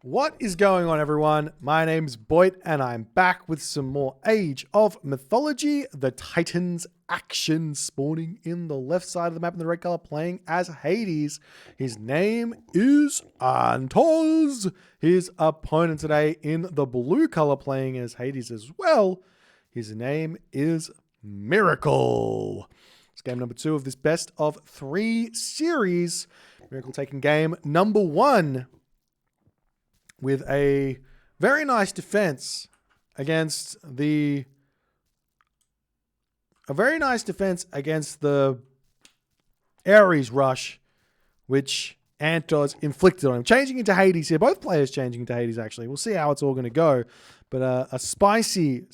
What is going on, everyone? My name's Boit, and I'm back with some more Age of Mythology. The Titans action spawning in the left side of the map in the red color, playing as Hades. His name is Antos. His opponent today in the blue color, playing as Hades as well. His name is Miracle. It's game number 2 of this best of 3 series. Miracle taking game number 1. With a very nice defense against the Ares rush, which Antos inflicted on him. Changing into Hades here. Both players changing into Hades, actually. We'll see how it's all going to go. But a spicy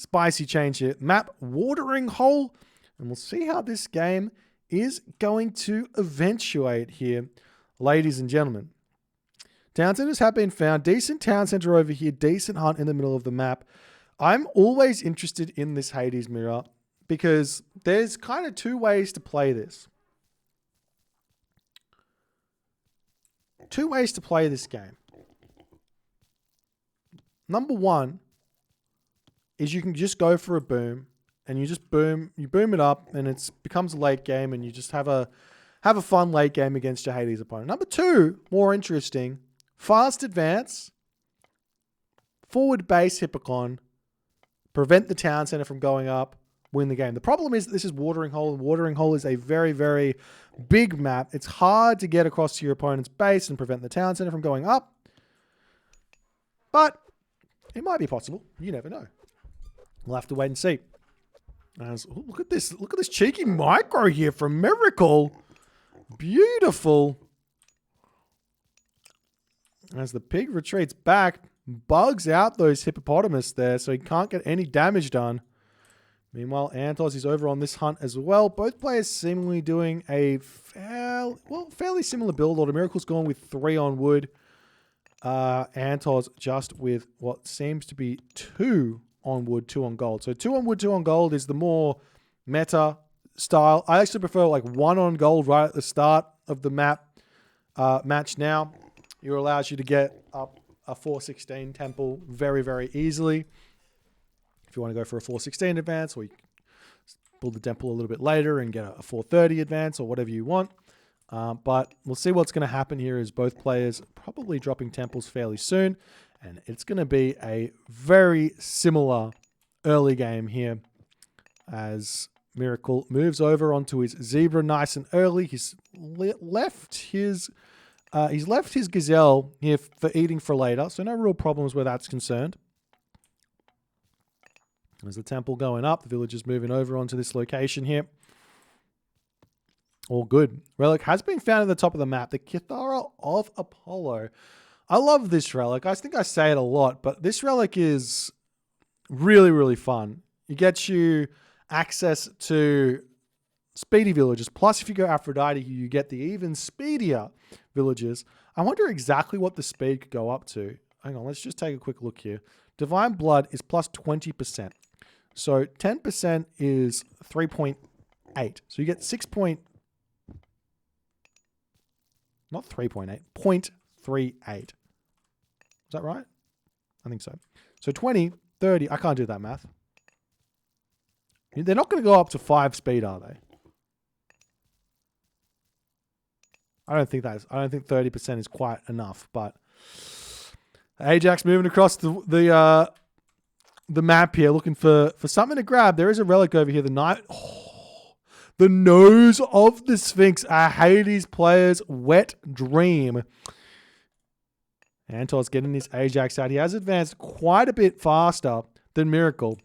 change here. Map Watering Hole. And we'll see how this game is going to eventuate here, ladies and gentlemen. Town centers have been found. Decent town center over here. Decent hunt in the middle of the map. I'm always interested in this Hades mirror because there's kind of 2 ways to play this. 2 ways to play this game. Number 1 is you can just go for a boom and you boom it up and it becomes a late game and you just have a fun late game against your Hades opponent. Number 2, more interesting. Fast advance, forward base Hippocon, prevent the town center from going up, win the game. The problem is that this is Watering Hole, and Watering Hole is a very, very big map. It's hard to get across to your opponent's base and prevent the town center from going up, but it might be possible. You never know. We'll have to wait and see. Look at this cheeky micro here from Miracle. Beautiful. As the pig retreats back, bugs out those hippopotamus there, so he can't get any damage done. Meanwhile, Antos is over on this hunt as well. Both players seemingly doing a fairly similar build order. Miracle's gone with 3 on wood. Antos just with what seems to be 2 on wood, 2 on gold. So 2 on wood, 2 on gold is the more meta style. I actually prefer like 1 on gold right at the start of the match now. It allows you to get up a 416 temple very, very easily. If you want to go for a 416 advance, or you build the temple a little bit later and get a 430 advance, or whatever you want. But we'll see what's going to happen here is both players probably dropping temples fairly soon. And it's going to be a very similar early game here as Miracle moves over onto his zebra nice and early. He's left his gazelle here for eating for later, so no real problems where that's concerned. There's the temple going up. The village is moving over onto this location here. All good. Relic has been found at the top of the map. The Kithara of Apollo. I love this relic. I think I say it a lot, but this relic is really, really fun. It gets you access to speedy villages. Plus, if you go Aphrodite, you get the even speedier villages. I wonder exactly what the speed could go up to. Hang on, let's just take a quick look here. Divine Blood is plus 20%. So 10% is 3.8. So you get 0.38. Is that right? I think so. So 20, 30. I can't do that math. They're not going to go up to 5 speed, are they? I don't think 30% is quite enough, but Ajax moving across the map here, looking for something to grab. There is a relic over here. The nose of the Sphinx, a Hades player's wet dream. Antos getting this Ajax out. He has advanced quite a bit faster than Miracle.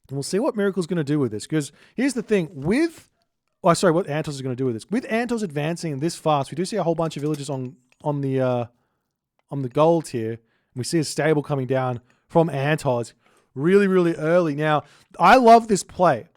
And we'll see what Miracle's going to do with this. Because here's the thing. what Antos is going to do with this. With Antos advancing this fast, we do see a whole bunch of villages on the gold here. We see a stable coming down from Antos really, really early. Now, I love this play.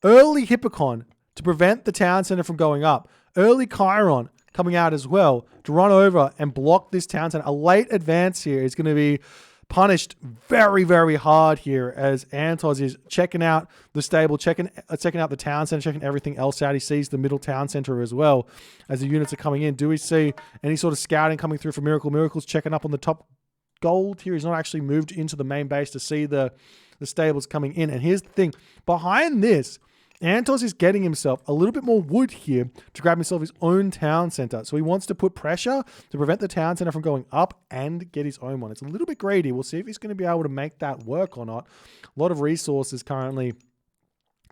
Early Hippocon to prevent the town center from going up. Early Chiron coming out as well to run over and block this town center. A late advance here is going to be punished very, very hard here as Antos is checking out the stable, checking out the town center, checking everything else out. He sees the middle town center as well as the units are coming in. Do we see any sort of scouting coming through for Miracle? Miracle's checking up on the top gold here. He's not actually moved into the main base to see the stables coming in. And here's the thing. Behind this, Antos is getting himself a little bit more wood here to grab himself his own town center. So he wants to put pressure to prevent the town center from going up and get his own one. It's a little bit greedy. We'll see if he's going to be able to make that work or not. A lot of resources currently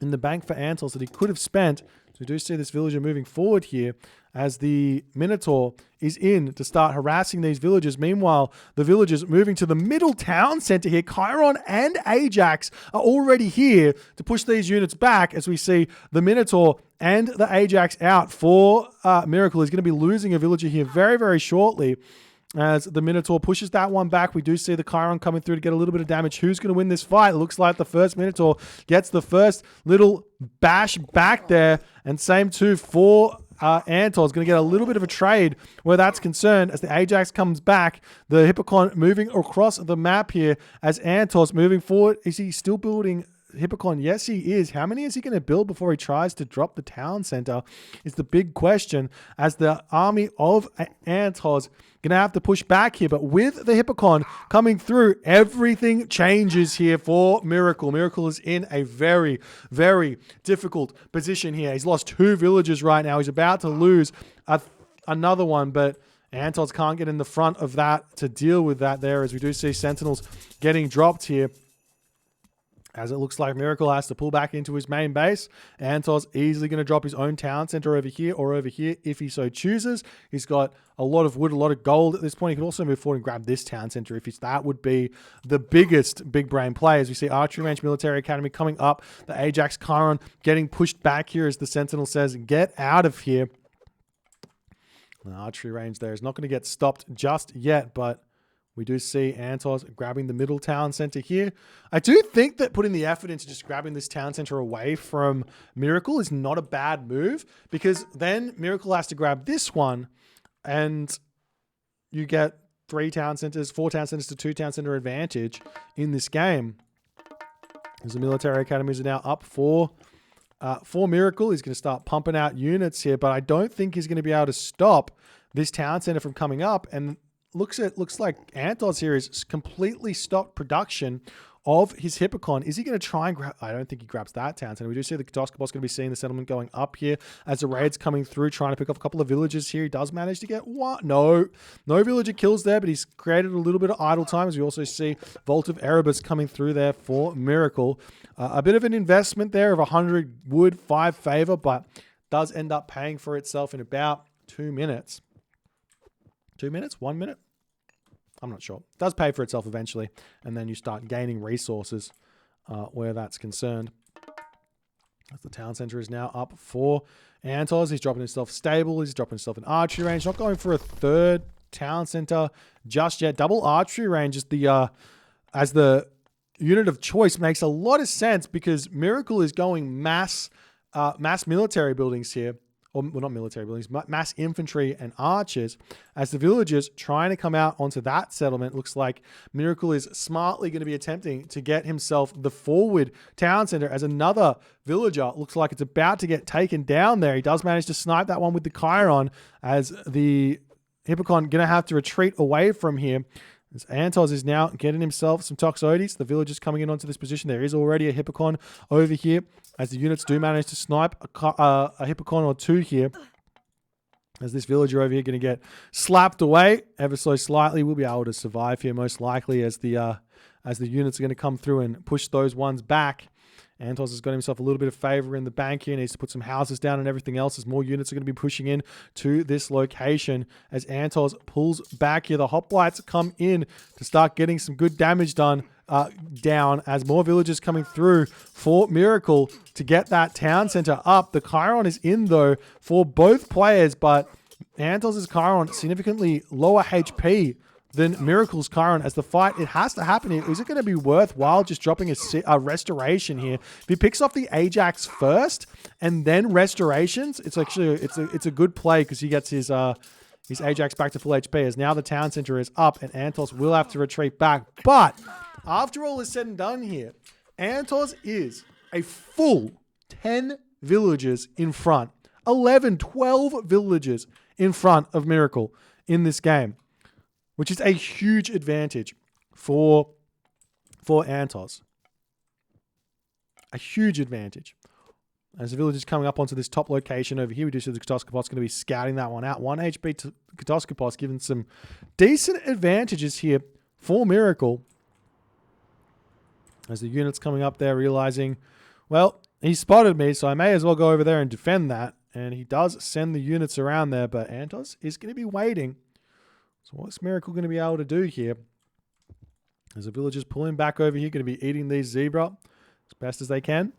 in the bank for Antos that he could have spent. So we do see this villager moving forward here as the Minotaur is in to start harassing these villagers. Meanwhile, the villagers moving to the middle town center here. Chiron and Ajax are already here to push these units back as we see the Minotaur and the Ajax out for Miracle. He's going to be losing a villager here very, very shortly. As the Minotaur pushes that one back, we do see the Chiron coming through to get a little bit of damage. Who's going to win this fight? It looks like the first Minotaur gets the first little bash back there. And same too for Antos. Going to get a little bit of a trade where that's concerned as the Ajax comes back. The Hippocon moving across the map here as Antos moving forward. Is he still building Hippocon? Yes, he is. How many is he going to build before he tries to drop the town center is the big question, as the army of Antos going to have to push back here. But with the Hippocon coming through, everything changes here for Miracle. Miracle is in a very, very difficult position here. He's lost 2 villagers right now. He's about to lose another one, but Antos can't get in the front of that to deal with that there, as we do see Sentinels getting dropped here. As it looks like Miracle has to pull back into his main base. Antos easily going to drop his own town center over here or over here if he so chooses. He's got a lot of wood, a lot of gold at this point. He can also move forward and grab this town center if that would be the biggest big brain play. As we see Archery Range Military Academy coming up. The Ajax Chiron getting pushed back here as the Sentinel says, get out of here. The archery range there is not going to get stopped just yet, but we do see Antos grabbing the middle town center here. I do think that putting the effort into just grabbing this town center away from Miracle is not a bad move, because then Miracle has to grab this one and you get 3 town centers, 4 town centers to 2 town center advantage in this game. As the military academies are now up for Miracle. He's going to start pumping out units here, but I don't think he's going to be able to stop this town center from coming up. And looks like Antos here has completely stopped production of his Hippocon. Is he going to try and grab? I don't think he grabs that town center. We do see the Kotoskopos going to be seeing the settlement going up here as the raid's coming through, trying to pick off a couple of villages here. He does manage to get what? No villager kills there, but he's created a little bit of idle time, as we also see Vault of Erebus coming through there for Miracle. A bit of an investment there of 100 wood, 5 favor, but does end up paying for itself in about 2 minutes. 2 minutes? 1 minute? I'm not sure. It does pay for itself eventually, and then you start gaining resources where that's concerned. As the town center is now up for Antos. He's dropping himself stable. He's dropping himself an archery range. Not going for a 3rd town center just yet. Double archery range is as the unit of choice makes a lot of sense, because Miracle is going mass military buildings here. Or well, not military buildings, mass infantry and archers, as the villagers trying to come out onto that settlement. Looks like Miracle is smartly going to be attempting to get himself the forward town center, as another villager looks like it's about to get taken down there. He does manage to snipe that one with the Chiron, as the Hippocon going to have to retreat away from here. As Antos is now getting himself some Toxotes. The villagers coming in onto this position. There is already a Hippocon over here, as the units do manage to snipe a Hippocon or 2 here. As this villager over here going to get slapped away ever so slightly. We'll be able to survive here most likely, as the units are going to come through and push those ones back. Antos has got himself a little bit of favor in the bank here. He needs to put some houses down and everything else, as more units are going to be pushing in to this location. As Antos pulls back here, the hoplites come in to start getting some good damage down, as more villagers coming through for Miracle to get that town center up. The Chiron is in though for both players, but Antos' Chiron significantly lower HP than Miracle's Chiron, as the fight, it has to happen here. Is it going to be worthwhile just dropping a restoration here? If he picks off the Ajax first and then restorations, it's actually it's a good play, because he gets his Ajax back to full HP, as now the town center is up and Antos will have to retreat back. But after all is said and done here, Antos is a full 10 villagers in front. 11, 12 villagers in front of Miracle in this game, which is a huge advantage for Antos. A huge advantage. As the village is coming up onto this top location over here, we do see the Katoskopos going to be scouting that one out. 1 HP to Katoskopos, giving some decent advantages here for Miracle. As the unit's coming up there, realizing, well, he spotted me, so I may as well go over there and defend that. And he does send the units around there, but Antos is going to be waiting. So what's Miracle going to be able to do here? As the villagers pulling back over here, going to be eating these zebra as best as they can.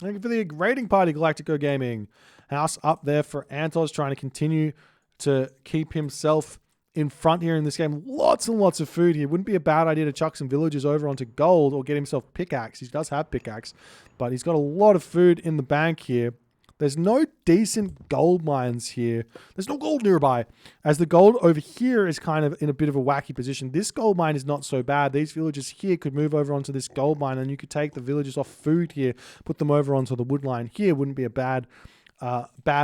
And for the raiding party, Galactico Gaming. House up there for Antos, trying to continue to keep himself in front here in this game. Lots and lots of food here. Wouldn't be a bad idea to chuck some villagers over onto gold or get himself pickaxe. He does have pickaxe, but he's got a lot of food in the bank here. There's no decent gold mines here. There's no gold nearby, as the gold over here is kind of in a bit of a wacky position. This gold mine is not so bad. These villagers here could move over onto this gold mine, and you could take the villagers off food here, put them over onto the wood line here. Wouldn't be a bad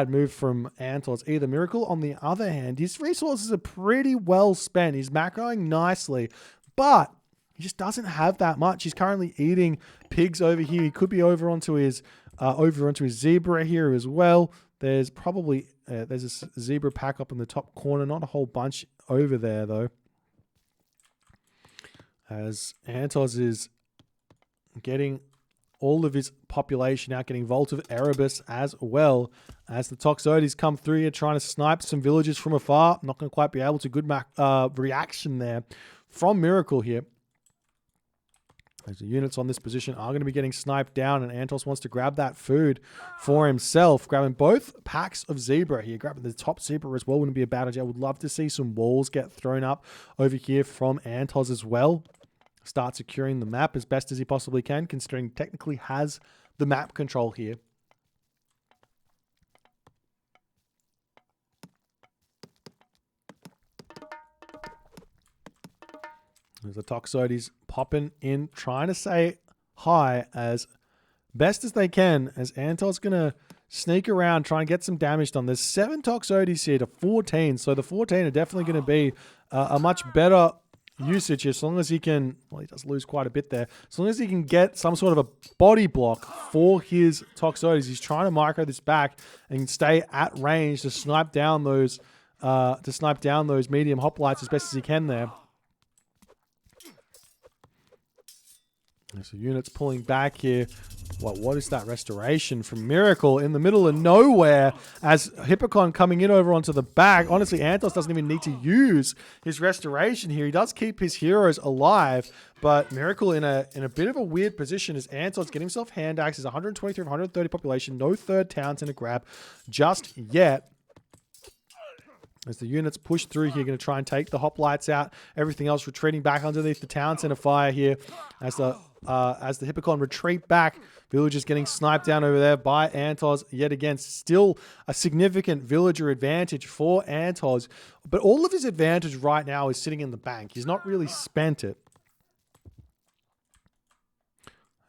move from Antos either. Miracle, on the other hand, his resources are pretty well spent. He's macroing nicely, but he just doesn't have that much. He's currently eating pigs over here. He could be over onto his zebra here as well. There's probably there's a zebra pack up in the top corner. Not a whole bunch over there though, as Antos is getting all of his population out, getting Vault of Erebus as well, as the Toxotes come through here trying to snipe some villagers from afar. Not going to quite be able to. Good reaction there from Miracle here. As the units on this position are going to be getting sniped down, and Antos wants to grab that food for himself, grabbing both packs of zebra here, grabbing the top zebra as well. Wouldn't be a bad idea. I would love to see some walls get thrown up over here from Antos as well. Start securing the map as best as he possibly can, considering he technically has the map control here. There's the Toxotes popping in, trying to say hi as best as they can, as Antos going to sneak around, try and get some damage done. There's 7 Toxotes here to 14, so the 14 are definitely going to be a much better usage as long as he can, well, he does lose quite a bit there. As long as he can get some sort of a body block for his Toxotes, he's trying to micro this back and stay at range to snipe down those medium hoplites as best as he can there. So units pulling back here. What is that restoration from Miracle in the middle of nowhere, as Hippocon coming in over onto the back. Honestly, Antos doesn't even need to use his restoration here. He does keep his heroes alive, but Miracle in a bit of a weird position as Antos getting himself hand axes, 123 of 130 population, no third town to grab just yet. As the units push through here, going to try and take the hoplites out. Everything else retreating back underneath the town center fire here. As the Hippocon retreat back, villagers getting sniped down over there by Antos yet again. Still a significant villager advantage for Antos, but all of his advantage right now is sitting in the bank. He's not really spent it.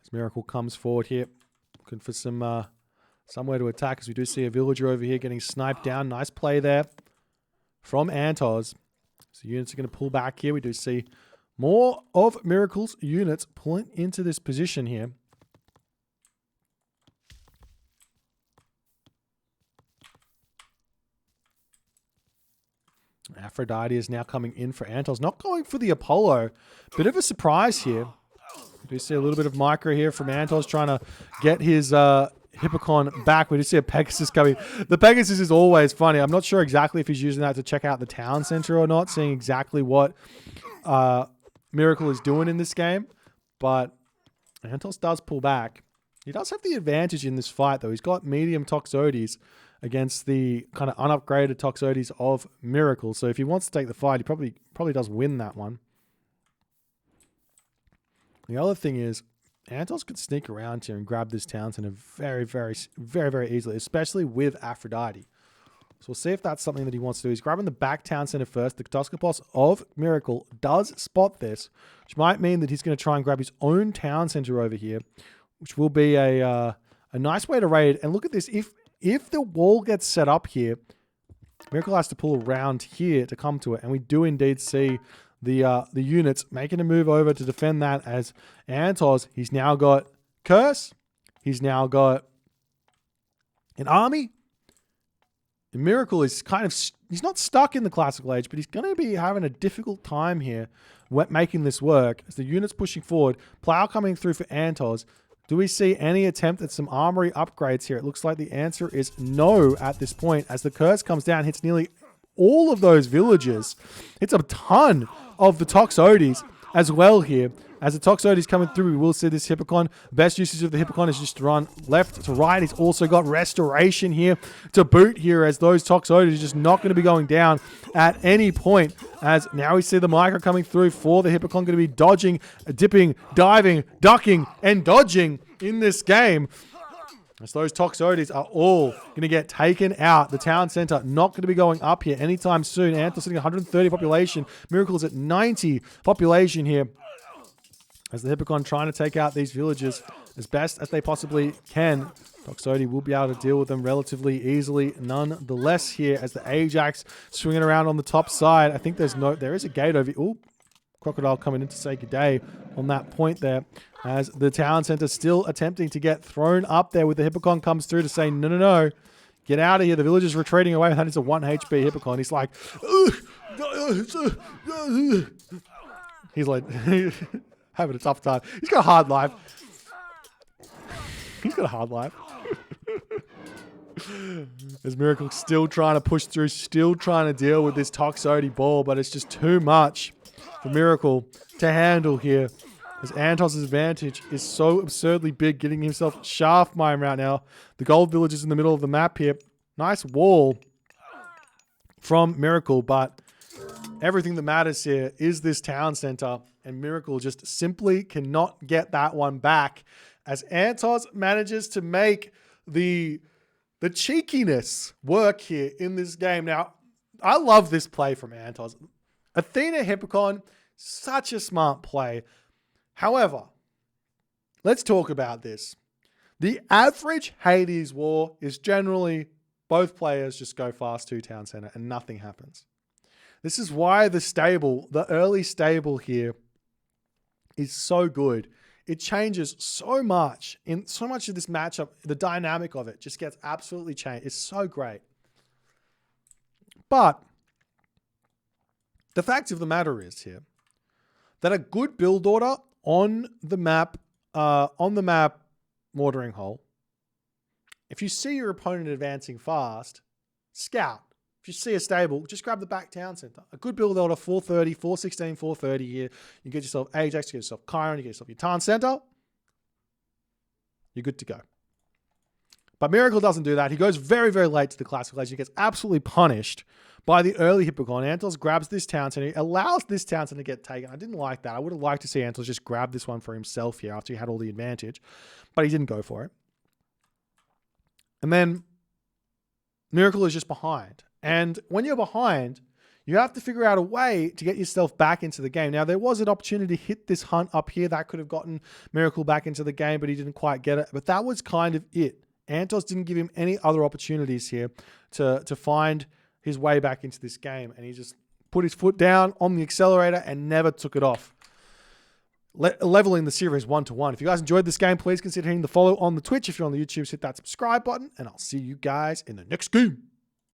As Miracle comes forward here, looking for some somewhere to attack, as we do see a villager over here getting sniped down. Nice play there from Antos. So units are going to pull back here. We do see more of Miracle's units pulling into this position here. Aphrodite is now coming in for Antos. Not going for the Apollo. Bit of a surprise here. We do see a little bit of micro here from Antos trying to get his Hippocon back. We do see a Pegasus coming. The Pegasus is always funny. I'm not sure exactly if he's using that to check out the town center or not, seeing exactly what Miracle is doing in this game, but Antos does pull back. He does have the advantage in this fight, though. He's got medium Toxotes against the kind of unupgraded Toxotes of Miracle, so if he wants to take the fight, he probably does win that one. The other thing is, Antos could sneak around here and grab this town center very, very, very, very easily, especially with Aphrodite. So we'll see if that's something that he wants to do. He's grabbing the back town center first. The Katoskopos of Miracle does spot this, which might mean that he's going to try and grab his own town center over here, which will be a nice way to raid. And look at this. If the wall gets set up here, Miracle has to pull around here to come to it, and we do indeed see the units making a move over to defend that as Antos, he's now got Curse, he's now got an army. And Miracle is kind of, he's not stuck in the classical age, but he's going to be having a difficult time here making this work as the unit's pushing forward. Plow coming through for Antos. Do we see any attempt at some armory upgrades here? It looks like the answer is no at this point as the curse comes down, hits nearly all of those villages. It's a ton of the Toxotes as well here. As the Toxotes coming through, we will see this Hippocon. Best usage of the Hippocon is just to run left to right. He's also got Restoration here to boot here as those Toxotes are just not going to be going down at any point. As now we see the Micro coming through for the Hippocon, going to be dodging, dipping, diving, ducking, and dodging in this game. As those Toxotes are all going to get taken out. The town center not going to be going up here anytime soon. Antos sitting 130 population. Miracle's at 90 population here. As the Hippocon trying to take out these villages as best as they possibly can. Toxotes will be able to deal with them relatively easily nonetheless here as the Ajax swinging around on the top side. I think there is a gate over here. Ooh, Crocodile coming in to say good day on that point there. As the town center still attempting to get thrown up there with the Hippocon comes through to say, no, no, no. Get out of here. The villagers retreating away. That is a 1 HP Hippocon. He's like, he's like, having a tough time. He's got a hard life. He's got a hard life. As Miracle still trying to push through, still trying to deal with this Toxotes ball, but it's just too much for Miracle to handle here. As Antos' advantage is so absurdly big, getting himself shaft mine right now. The gold village is in the middle of the map here. Nice wall from Miracle, but everything that matters here is this town center, and Miracle just simply cannot get that one back as Antos manages to make the cheekiness work here in this game. Now, I love this play from Antos. Athena Hippocon, such a smart play. However, let's talk about this. The average Hades war is generally both players just go fast to town center and nothing happens. This is why the early stable here is so good. It changes so much in so much of this matchup. The dynamic of it just gets absolutely changed. It's so great. But the fact of the matter is here that a good build order on the map Watering Hole, if you see your opponent advancing fast, scout. If you see a stable, just grab the back town center. A good build order, 430, 416, 430 here. You get yourself Ajax, you get yourself Chiron, you get yourself your town center. You're good to go. But Miracle doesn't do that. He goes very, very late to the classical age. He gets absolutely punished by the early Hippocon. Antos grabs this town center. He allows this town center to get taken. I didn't like that. I would have liked to see Antos just grab this one for himself here after he had all the advantage. But he didn't go for it. And then Miracle is just behind. And when you're behind, you have to figure out a way to get yourself back into the game. Now, there was an opportunity to hit this hunt up here. That could have gotten Miracle back into the game, but he didn't quite get it. But that was kind of it. Antos didn't give him any other opportunities here to find his way back into this game. And he just put his foot down on the accelerator and never took it off. Leveling the series 1-1. If you guys enjoyed this game, please consider hitting the follow on the Twitch. If you're on the YouTube, hit that subscribe button. And I'll see you guys in the next game.